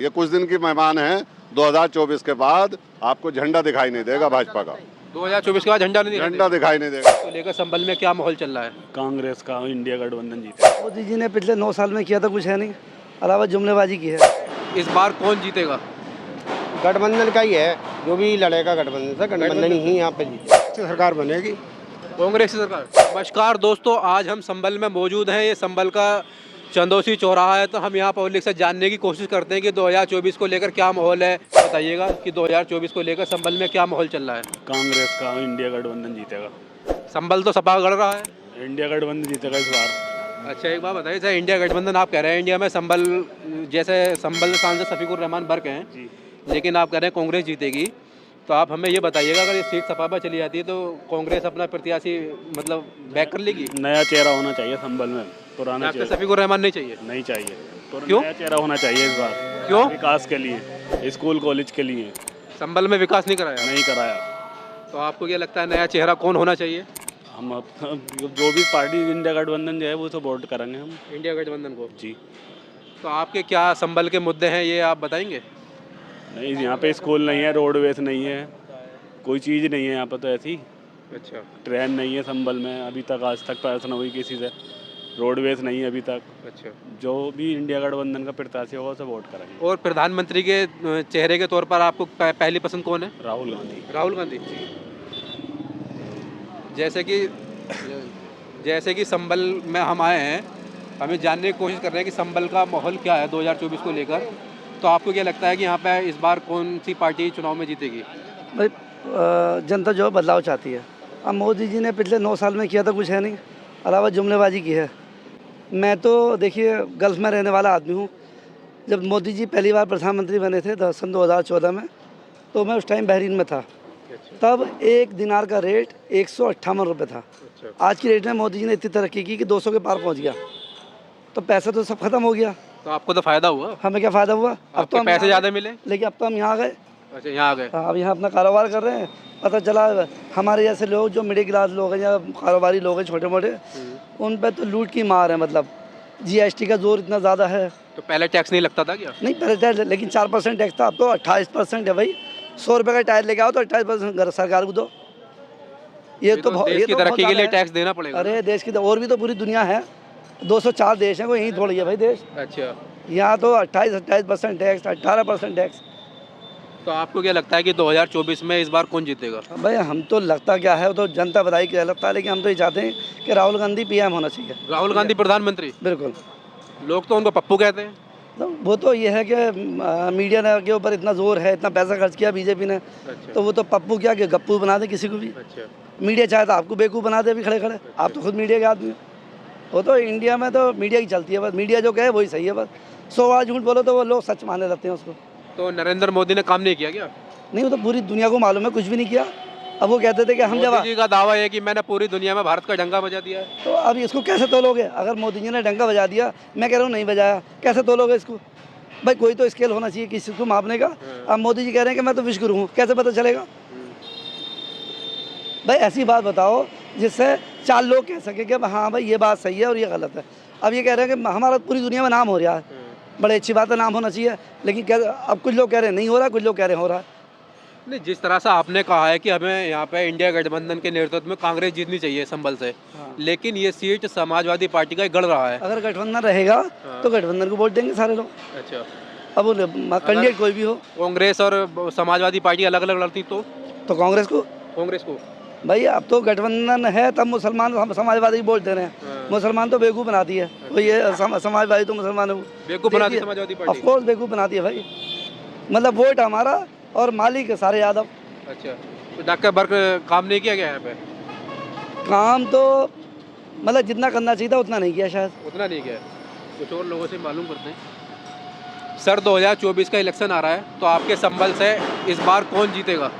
ये कुछ दिन की मेहमान है। 2024 के बाद आपको झंडा दिखाई नहीं देगा भाजपा का। 2024 के बाद झंडा दिखाई नहीं देगा। तो लेकर संभल में क्या माहौल चल रहा है? कांग्रेस का इंडिया गठबंधन जीते। मोदी जी ने पिछले 9 साल में किया था कुछ है नहीं, अलावा जुमलेबाजी की है। इस बार कौन जीतेगा? गठबंधन का ही है, जो भी लड़ेगा गठबंधन से, गठबंधन ही यहाँ पे जीते। सरकार बनेगी कांग्रेस की सरकार। नमस्कार दोस्तों, आज हम संभल में मौजूद हैं। ये संभल का चंदौसी चौराहा है, तो हम यहाँ पब्लिक से जानने की कोशिश करते हैं कि 2024 को लेकर क्या माहौल है। बताइएगा कि 2024 को लेकर संभल में क्या माहौल चल रहा है? कांग्रेस का इंडिया गठबंधन जीतेगा। संभल तो सपा गढ़ रहा है। इंडिया गठबंधन जीतेगा इस बार। अच्छा, एक बात बताइए सर, इंडिया गठबंधन आप कह रहे हैं, इंडिया में संभल जैसे संभल सांसद शफीकुर रहमान बर्क हैं जी। लेकिन आप कह रहे हैं कांग्रेस जीतेगी, तो आप हमें ये बताइएगा अगर ये सीट सपा पर चली जाती है तो कांग्रेस अपना प्रत्याशी मतलब बैक कर लेगी? नया चेहरा होना चाहिए संभल में, पुराना आपको चेहरा शफीकुर रहमान नहीं चाहिए? नहीं चाहिए। क्यों? नया चेहरा होना चाहिए इस बार। क्यों? विकास के लिए, स्कूल कॉलेज के लिए। संभल में विकास नहीं कराया? नहीं कराया। तो आपको क्या लगता है नया चेहरा कौन होना चाहिए? हम जो भी पार्टी इंडिया गठबंधन जो है वो तो वोट करेंगे हम। इंडिया गठबंधन को जी। तो आपके क्या संभल के मुद्दे हैं ये आप बताएंगे? नहीं, यहाँ पे स्कूल नहीं है, रोडवेज नहीं है, कोई चीज़ नहीं है यहाँ पर तो ऐसी। अच्छा ट्रेन नहीं है संभल में, अभी तक आज तक पैसा न हुई किसी से। रोडवेज नहीं है अभी तक। अच्छा। जो भी इंडिया गठबंधन का प्रत्याशी होगा उसे वोट करेंगे। और प्रधानमंत्री के चेहरे के तौर पर आपको पहली पसंद कौन है? राहुल गांधी। राहुल गांधी। जैसे कि संभल में हम आए हैं, हमें जानने की कोशिश कर रहे हैं कि संभल का माहौल क्या है 2024 को लेकर। तो आपको क्या लगता है कि यहाँ पे इस बार कौन सी पार्टी चुनाव में जीतेगी? भाई जनता जो है बदलाव चाहती है। अब मोदी जी ने पिछले 9 साल में किया था कुछ है नहीं, अलावा जुमलेबाजी की है। मैं तो देखिए गल्फ़ में रहने वाला आदमी हूँ। जब मोदी जी पहली बार प्रधानमंत्री बने थे सन 2014 में, तो मैं उस टाइम बहरीन में था। तब 1 दिनार का रेट 158 रुपये था। आज की रेट में मोदी जी ने इतनी तरक्की की कि 200 के पार पहुँच गया। तो पैसा तो सब खत्म हो गया। तो आपको तो फायदा हुआ? हमें क्या फ़ायदा हुआ? अब तो हम पैसे ज़्यादा मिले, लेकिन अब तो हम यहाँ आ गए। अच्छा यहाँ आ गए। अब यहाँ अपना कारोबार कर रहे हैं। पता चला हमारे जैसे लोग जो मिडिल क्लास लोग हैं या कारोबारी लोग हैं छोटे मोटे, उन पे तो लूट की मार है। मतलब जीएसटी का जोर इतना ज़्यादा है। तो पहले टैक्स नहीं लगता था क्या? नहीं पहले टैक्स, लेकिन 4% टैक्स था, अब तो 28% है भाई। 100 रुपये का टायर लेके आओ तो 28% सरकार को दो। ये तो देश की तरक्की के लिए टैक्स देना पड़ेगा। अरे देश की और भी तो पूरी दुनिया है, 204 देश हैं, कोई यहीं थोड़ी है भाई देश। अच्छा, यहाँ तो 28% टैक्स, 18% टैक्स। तो आपको क्या लगता है कि 2024 में इस बार कौन जीतेगा? भाई हम तो लगता क्या है वो तो जनता बताई क्या लगता है, लेकिन हम तो ये चाहते हैं कि राहुल गांधी पीएम होना चाहिए। राहुल गांधी प्रधानमंत्री? बिल्कुल। लोग तो उनको पप्पू कहते हैं। तो वो तो ये है कि मीडिया के ऊपर इतना जोर है, इतना पैसा खर्च किया बीजेपी ने। अच्छा। तो वो तो पप्पू क्या कि गप्पू बना दे किसी को भी। अच्छा। मीडिया चाहे तो आपको बेवकूफ़ बना दे अभी खड़े खड़े। आप तो खुद मीडिया के आदमी हो। वो तो इंडिया में तो मीडिया की चलती है, बस मीडिया जो कहे वही सही है। बस 100 बार झूठ बोलो तो वो लोग सच मानने लगते हैं उसको। तो नरेंद्र मोदी ने काम नहीं किया क्या? नहीं, वो तो पूरी दुनिया को मालूम है, कुछ भी नहीं किया। अब वो कहते थे कि हम जब मोदी जी का दावा है कि मैंने पूरी दुनिया में भारत का डंका बजा दिया है। तो अब इसको कैसे तोलोगे? अगर मोदी जी ने डंका बजा दिया, मैं कह रहा हूँ नहीं बजाया, कैसे तोलोगे इसको? भाई कोई तो स्केल होना चाहिए किसी को मापने का। अब मोदी जी कह रहे हैं कि मैं तो विश्वगुरु हूँ, कैसे पता चलेगा? भाई ऐसी बात बताओ जिससे 4 लोग कह सके कि हाँ भाई ये बात सही है और ये गलत है। अब ये कह रहे हैं कि हमारा पूरी दुनिया में नाम हो रहा है, बड़ी अच्छी बात है, नाम होना चाहिए। लेकिन अब कुछ लोग कह रहे हैं नहीं हो रहा, कुछ लोग कह रहे हैं हो रहा है। नहीं, जिस तरह से आपने कहा है कि हमें यहाँ पे इंडिया गठबंधन के नेतृत्व में कांग्रेस जीतनी चाहिए संभल से, लेकिन ये सीट समाजवादी पार्टी का ही गढ़ रहा है। अगर गठबंधन रहेगा तो गठबंधन को वोट देंगे सारे लोग। अच्छा। अब वो कैंडिडेट कोई भी हो, कांग्रेस और समाजवादी पार्टी अलग अलग लड़ती तो कांग्रेस को भाई अब तो गठबंधन है तब मुसलमान समाजवादी वोट दे रहे हैं। मुसलमान तो बेवकूफ़ बनाती है वो, ये समाजवादी तो मुसलमानों को बेवकूफ़ बनाती है समाजवादी पार्टी। ऑफ कोर्स बेवकूफ़ बनाती है भाई। मतलब वोट हमारा और मालिक सारे यादव। अच्छा, तो डॉक्टर बर्क काम नहीं किया गया यहाँ पे? काम तो मतलब जितना करना चाहिए था उतना नहीं किया शायद। उतना नहीं किया। कुछ और लोगों से मालूम करते हैं। सर 2024 का इलेक्शन आ रहा है, तो आपके संभल से इस बार कौन जीतेगा?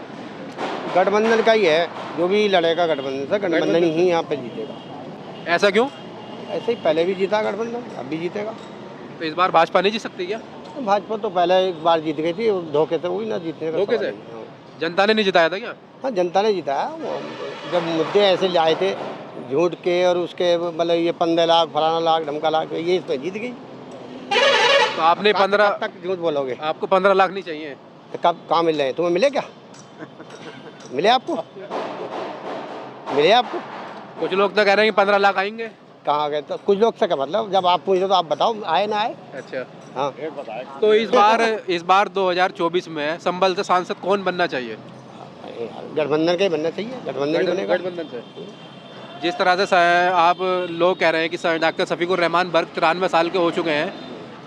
गठबंधन का ही है, जो भी लड़ेगा गठबंधन से, गठबंधन ही यहाँ पे जीतेगा। ऐसा क्यों? ऐसे ही पहले भी जीता गठबंधन, अब भी जीतेगा। तो इस बार भाजपा नहीं जीत सकती क्या? भाजपा तो पहले एक बार जीत गई थी, धोखे से वही ना जीतने का। धोखे से? हाँ। जनता ने नहीं जिताया था क्या? हाँ, जनता ने जिताया। वो जब मुद्दे ऐसे लाए थे झूठ के और उसके, मतलब ये 15 लाख फलाना लाख ढमका लाख, ये इसमें जीत गई। तो आपने 15 कब तक झूठ बोलोगे? आपको 15 लाख नहीं चाहिए? तो कब कहाँ मिल रहे हैं? तुम्हें मिले क्या? मिले आपको? मिले आपको? कुछ लोग तो कह रहे हैं कि 15 लाख आएंगे। कहाँ गए? तो कुछ लोग से क्या मतलब, जब आप पूछो तो आप बताओ आए ना आए। अच्छा, हाँ, तो इस बार 2024 में संभल से सांसद कौन बनना चाहिए? गठबंधन का ही बनना चाहिए, गठबंधन ही बनेगा। गठबंधन से। जिस तरह से आप लोग कह रहे हैं कि डॉक्टर शफीकुर रहमान बर्क 93 साल के हो चुके हैं,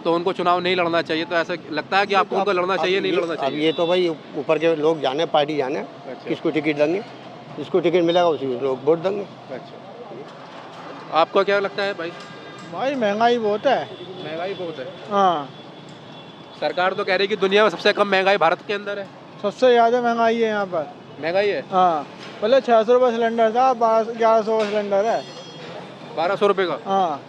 तो उनको चुनाव नहीं लड़ना चाहिए, तो ऐसा लगता है कि आपको उनको लड़ना चाहिए, नहीं लड़ना अब चाहिए? ये तो भाई ऊपर के लोग जाने, पार्टी जाने अच्छा। किसको टिकट देंगे, जिसको टिकट मिलेगा उसी को लोग वोट देंगे। अच्छा, आपको क्या लगता है भाई? भाई महंगाई बहुत है। महंगाई बहुत है। हाँ, सरकार तो कह रही है कि दुनिया में सबसे कम महंगाई भारत के अंदर है। सबसे ज़्यादा महंगाई है यहाँ पर। महंगाई है हाँ, पहले 600 रुपये सिलेंडर था, 1100 का सिलेंडर है। 1200 रुपये का। हाँ,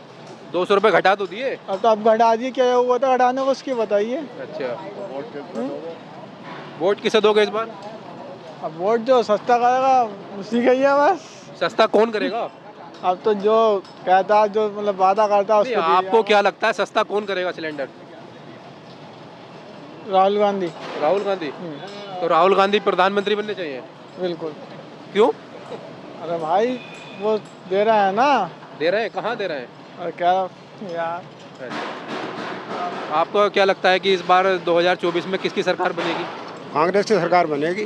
200 रुपये घटा तो दिए। अब तो अब घटा दिए, क्या हुआ था घटाने को, उसकी बताइए। अच्छा, वोट किसे दोगे इस बार? अब वोट जो सस्ता करेगा उसी का ही है बस। सस्ता कौन करेगा? अब तो जो कहता है, जो मतलब वादा करता है नहीं, उसको आपको क्या लगता है सस्ता कौन करेगा सिलेंडर? राहुल गांधी। राहुल गांधी। तो राहुल गांधी प्रधानमंत्री बनने चाहिए? बिल्कुल। क्यों अरे भाई वो दे रहा है ना। दे रहे हैं? कहाँ दे रहे हैं? और क्या यार, आपको क्या लगता है कि इस बार 2024 में किसकी सरकार बनेगी? कांग्रेस की सरकार बनेगी।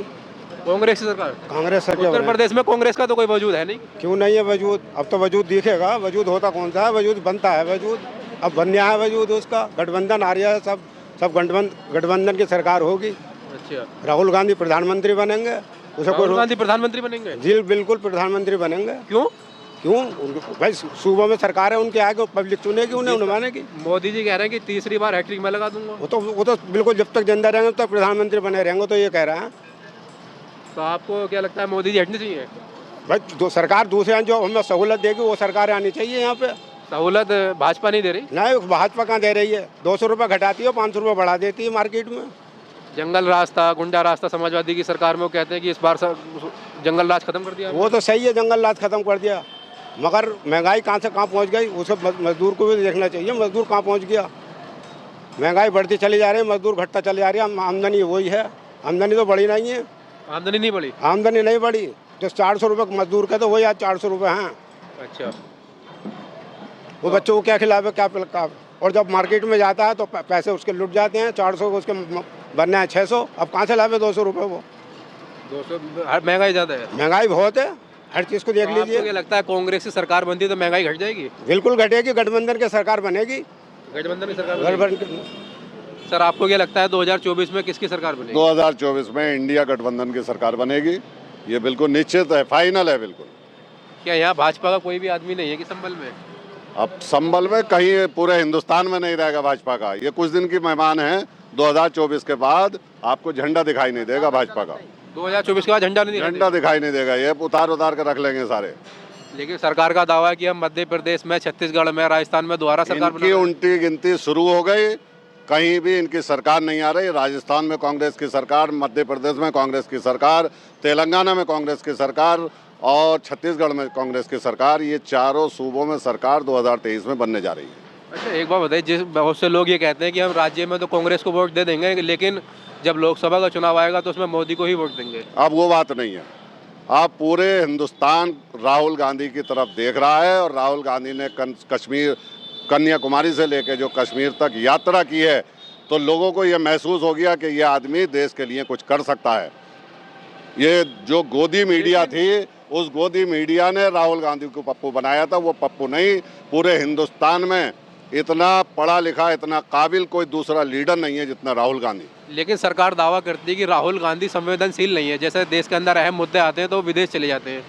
कांग्रेस की सरकार? कांग्रेस सरकार उत्तर प्रदेश में कांग्रेस का तो कोई वजूद है नहीं। क्यों नहीं है वजूद? अब तो वजूद दिखेगा। वजूद होता कौन सा है? वजूद बनता है वजूद। अब बनया है वजूद उसका। गठबंधन आ रहा है, सब गठबंधन की सरकार होगी। अच्छा, राहुल गांधी प्रधानमंत्री बनेंगे। उसे राहुल कोई गांधी प्रधानमंत्री बनेंगे? जी बिल्कुल प्रधानमंत्री बनेंगे। क्यों? क्यों? भाई सूबों में सरकार है, उनके आगे पब्लिक चुनेगी उन्हें, उन्हें मोदी जी कह रहे हैं कि तीसरी बार हैट्रिक में लगा दूंगा। वो तो बिल्कुल जब तक जिंदा रहेंगे तब तक प्रधानमंत्री बने रहेंगे, तो ये कह रहे हैं। तो आपको क्या लगता है मोदी जी हटने चाहिए? भाई जो सरकार दूसरे जो हमें सहूलत देगी वो सरकार आनी चाहिए यहाँ पे। सहूलत भाजपा नहीं दे रही? नहीं, भाजपा कहाँ दे रही है? 200 रुपये घटाती है, 500 रुपये बढ़ा देती है मार्केट में। जंगल रास्ता, गुंडा रास्ता समाजवादी की सरकार में वो कहते हैं कि इस बार जंगल राज खत्म कर दिया। वो तो सही है, जंगल राज खत्म कर दिया, मगर महंगाई कहाँ से कहाँ पहुँच गई उसे मजदूर को भी देखना चाहिए। मजदूर कहाँ पहुँच गया? महंगाई बढ़ती चली जा रही है, मजदूर घटता चली जा रही है। आमदनी वही है, आमदनी तो बढ़ी नहीं है। आमदनी नहीं बढ़ी? आमदनी नहीं बढ़ी। जो 400 रुपये मजदूर का तो वही आज 400 रुपये हैं। अच्छा, वो बच्चों को क्या खिलावे, क्या पिलावे? और जब मार्केट में जाता है तो पैसे उसके लुट जाते हैं। 400 को उसके बनने हैं 600। अब कहाँ से लावे 200 रुपये? वो 200 महंगाई ज़्यादा है। महंगाई बहुत है, हर चीज़ को देख तो आपको लीजिए। क्या लगता है कांग्रेस की सरकार बनती है तो महंगाई घट जाएगी? बिल्कुल घटेगी, गठबंधन की सरकार बनेगी। गठबंधन की सरकार बनेगी। सर आपको क्या लगता है 2024 में किसकी सरकार बनेगी? 2024 में इंडिया गठबंधन की सरकार बनेगी, ये बिल्कुल निश्चित है, फाइनल है बिल्कुल। क्या यहाँ भाजपा का कोई भी आदमी नहीं है कि संभल में? अब संभल में कहीं पूरे हिंदुस्तान में नहीं रहेगा भाजपा का। ये कुछ दिन की मेहमान है, 2024 के बाद आपको झंडा दिखाई नहीं देगा भाजपा का। 2024 के बाद झंडा नहीं दिखाई झंडा दिखाई नहीं देगा, ये उतार कर रख लेंगे सारे। देगा। लेकिन सरकार का दावा है कि हम मध्य प्रदेश में, छत्तीसगढ़ में, राजस्थान में दोबारा सरकार इनकी उल्टी गिनती शुरू हो गई, कहीं भी इनकी सरकार नहीं आ रही। राजस्थान में कांग्रेस की सरकार, मध्य प्रदेश में कांग्रेस की सरकार, तेलंगाना में कांग्रेस की सरकार और छत्तीसगढ़ में कांग्रेस की सरकार, ये चारों सूबों में सरकार 2023 में बनने जा रही है। अच्छा, एक बात बताइए, जिस बहुत से लोग ये कहते हैं कि हम राज्य में तो कांग्रेस को वोट दे देंगे, लेकिन जब लोकसभा का चुनाव आएगा तो उसमें मोदी को ही वोट देंगे। अब वो बात नहीं है। अब पूरे हिंदुस्तान राहुल गांधी की तरफ देख रहा है, और राहुल गांधी ने कश्मीर, कन्याकुमारी से लेकर जो कश्मीर तक यात्रा की है, तो लोगों को ये महसूस हो गया कि ये आदमी देश के लिए कुछ कर सकता है। ये जो गोदी मीडिया थी, उस गोदी मीडिया ने राहुल गांधी को पप्पू बनाया था। वो पप्पू नहीं, पूरे हिंदुस्तान में इतना पढ़ा लिखा, इतना काबिल कोई दूसरा लीडर नहीं है जितना राहुल गांधी। लेकिन सरकार दावा करती है कि राहुल गांधी संवेदनशील नहीं है, जैसे देश के अंदर अहम मुद्दे आते हैं तो विदेश चले जाते हैं।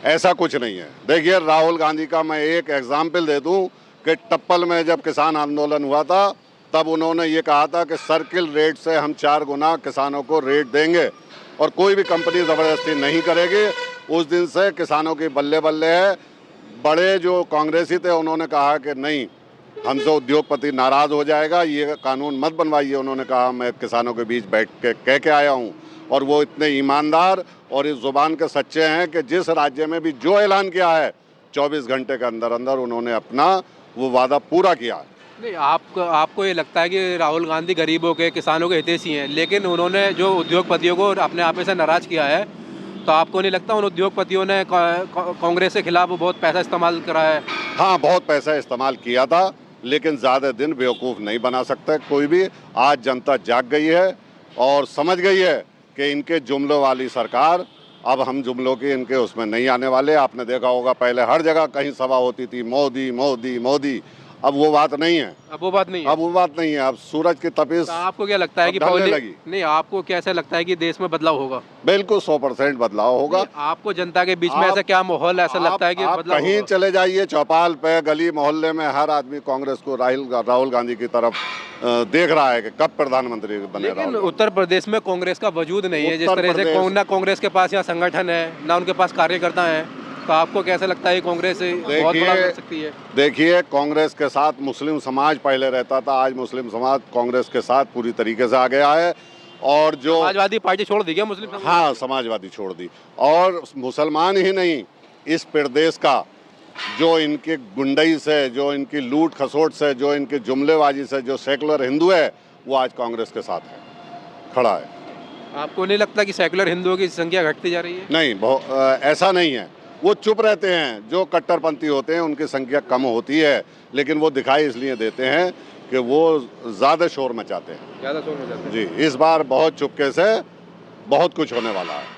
ऐसा कुछ नहीं है। देखिए, राहुल गांधी का मैं एक एग्जाम्पल दे दूं कि टप्पल में जब किसान आंदोलन हुआ था, तब उन्होंने ये कहा था कि सर्किल रेट से हम 4 गुना किसानों को रेट देंगे और कोई भी कंपनी ज़बरदस्ती नहीं करेगी। उस दिन से किसानों की बल्ले बल्ले है। बड़े जो कांग्रेसी थे उन्होंने कहा कि नहीं, हमसे उद्योगपति नाराज़ हो जाएगा, ये कानून मत बनवाइए। उन्होंने कहा मैं किसानों के बीच बैठ के कह के आया हूँ, और वो इतने ईमानदार और इस ज़ुबान के सच्चे हैं कि जिस राज्य में भी जो ऐलान किया है 24 घंटे के अंदर अंदर उन्होंने अपना वो वादा पूरा किया। नहीं, आपको ये लगता है कि राहुल गांधी गरीबों के, किसानों के हितैषी हैं, लेकिन उन्होंने जो उद्योगपतियों को अपने आप में से नाराज़ किया है, तो आपको नहीं लगता उन उद्योगपतियों ने कांग्रेस के खिलाफ बहुत पैसा इस्तेमाल करा है? हाँ, बहुत पैसा इस्तेमाल किया था, लेकिन ज़्यादा दिन बेवकूफ़ नहीं बना सकता कोई भी। आज जनता जाग गई है और समझ गई है कि इनके जुमलों वाली सरकार, अब हम जुमलों के इनके उसमें नहीं आने वाले। आपने देखा होगा पहले हर जगह कहीं सभा होती थी, मोदी मोदी मोदी। अब वो बात नहीं है, अब वो बात नहीं है। अब वो बात नहीं है। अब सूरज की तपिश तो आपको क्या लगता है कि ढलने लगी। नहीं, आपको कैसा लगता है कि देश में बदलाव होगा? बिल्कुल 100% बदलाव होगा। आपको जनता के बीच में ऐसा क्या माहौल है, ऐसा लगता है कि आप बदलाव कहीं होगा? चले जाइए, चौपाल पे, गली मोहल्ले में हर आदमी कांग्रेस को, राहुल गांधी की तरफ देख रहा है कि कब प्रधानमंत्री बने लेकिन राहुल। उत्तर प्रदेश में कांग्रेस का वजूद नहीं है, जिस उत्तर तरह से प्रदेश- ना कांग्रेस के पास यहाँ संगठन है, ना उनके पास कार्यकर्ता है। तो आपको कैसा लगता है कि कांग्रेस बहुत बड़ा कर सकती है? देखिए, कांग्रेस के साथ मुस्लिम समाज पहले रहता था, आज मुस्लिम समाज कांग्रेस के साथ पूरी तरीके से आ गया है। और जो समाजवादी पार्टी छोड़ दी क्या मुस्लिम समाज? हाँ, समाजवादी छोड़ दी। और मुसलमान ही नहीं, इस प्रदेश का जो इनके गुंडई से, जो इनकी लूट खसोट से, जो इनकी जुमलेबाजी से जो सेकुलर हिंदू है, वो आज कांग्रेस के साथ है, खड़ा है। आपको नहीं लगता कि सेकुलर हिंदुओं की संख्या घटती जा रही है? नहीं, ऐसा नहीं है। वो चुप रहते हैं। जो कट्टरपंथी होते हैं उनकी संख्या कम होती है, लेकिन वो दिखाई इसलिए देते हैं कि वो ज़्यादा शोर मचाते हैं। ज़्यादा शोर हो जाता है। जी, इस बार बहुत चुपके से बहुत कुछ होने वाला है।